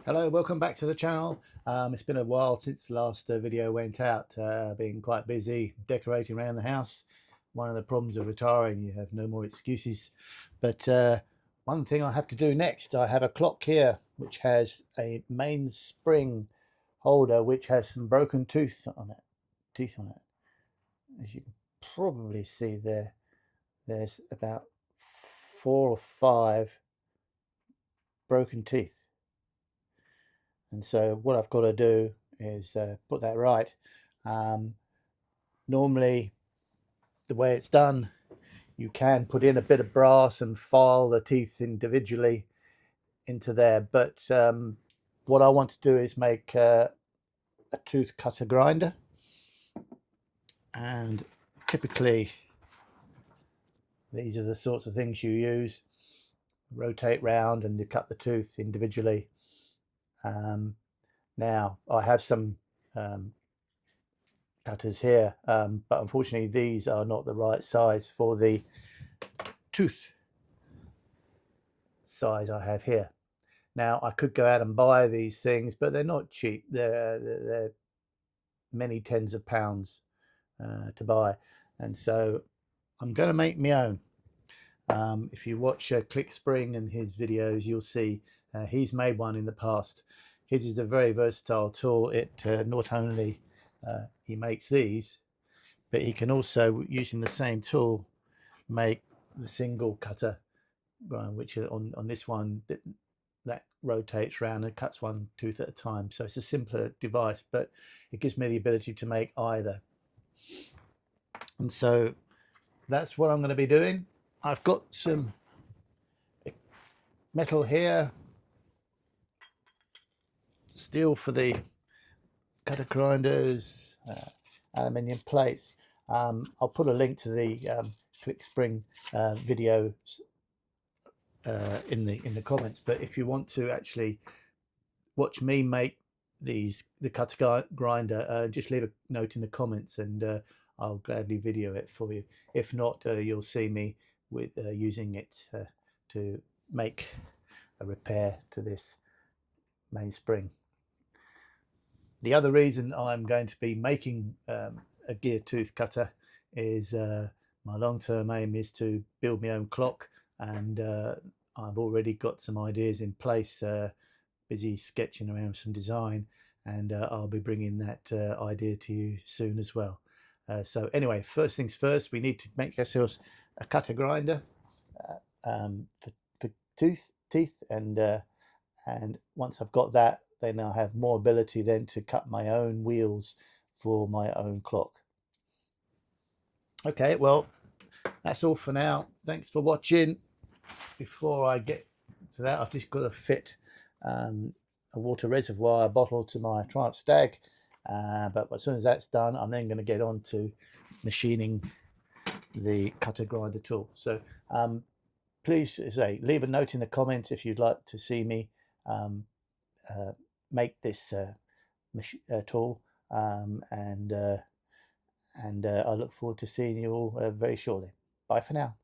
Hello, welcome back to the channel. It's been a while since the last video went out. Been quite busy decorating around the house. One of the problems of retiring, you have no more excuses. But one thing I have to do next, I have a clock here which has a mainspring holder which has some broken teeth on it. As you can probably see there, there's about 4 or 5 broken teeth. And so what I've got to do is put that right. Normally the way it's done, you can put in a bit of brass and file the teeth individually into there, but what I want to do is make a tooth cutter grinder, and typically these are the sorts of things you use. Rotate round and you cut the tooth individually. Now I have some cutters here, but unfortunately these are not the right size for the tooth size I have here. Now I could go out and buy these things, but they're not cheap. They're many tens of pounds to buy, and so I'm going to make my own. If you watch ClickSpring and his videos, you'll see he's made one in the past. His is a very versatile tool. It not only he makes these, but he can also, using the same tool, make the single cutter, which on this one that rotates around and cuts one tooth at a time. So it's a simpler device, but it gives me the ability to make either. And so that's what I'm going to be doing. I've got some metal here, steel for the cutter grinders, aluminium plates. I'll put a link to the ClickSpring video in the comments, but if you want to actually watch me make the cutter grinder, just leave a note in the comments and I'll gladly video it for you. If not, you'll see me with using it to make a repair to this mainspring. The other reason I'm going to be making a gear tooth cutter is my long-term aim is to build my own clock, and I've already got some ideas in place, busy sketching around some design, and I'll be bringing that idea to you soon as well. So anyway, first things first, we need to make ourselves a cutter grinder for teeth, and once I've got that, then I'll have more ability then to cut my own wheels for my own clock. Okay, well, that's all for now. Thanks for watching. Before I get to that, I've just got to fit a water reservoir bottle to my Triumph Stag, but as soon as that's done, I'm then going to get on to machining the cutter grinder tool. So please leave a note in the comments if you'd like to see me make this tool, and I look forward to seeing you all very shortly. Bye for now.